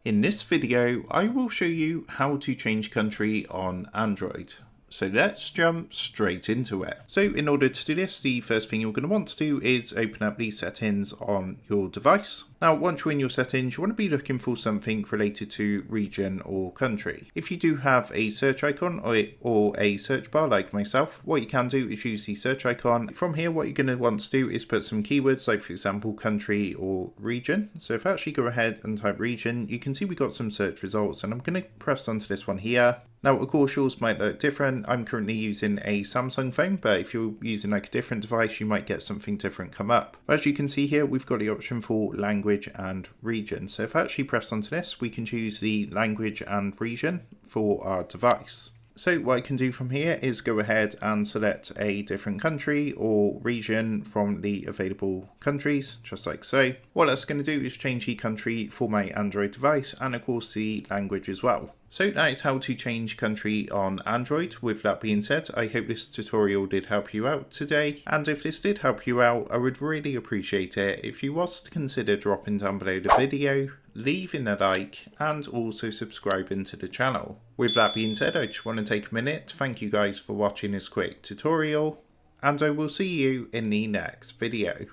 In this video, I will show you how to change country on Android. So let's jump straight into it. So in order to do this, the first thing you're going to want to do is open up the settings on your device. Now, once you're in your settings, you want to be looking for something related to region or country. If you do have a search icon or a search bar like myself, what you can do is use the search icon. From here, what you're going to want to do is put some keywords like, for example, country or region. So if I actually go ahead and type region, you can see we got some search results, and I'm going to press onto this one here. Now, of course, yours might look different. I'm currently using a Samsung phone, but if you're using like a different device, you might get something different come up. As you can see here, we've got the option for language and region. So if I actually press onto this, we can choose the language and region for our device. So what I can do from here is go ahead and select a different country or region from the available countries, just like so. What that's going to do is change the country for my Android device and of course the language as well. So that is how to change country on Android. With that being said, I hope this tutorial did help you out today. And if this did help you out, I would really appreciate it if you was to consider dropping down below the video, leaving a like, and also subscribing to the channel. With that being said, I just want to take a minute to thank you guys for watching this quick tutorial, and I will see you in the next video.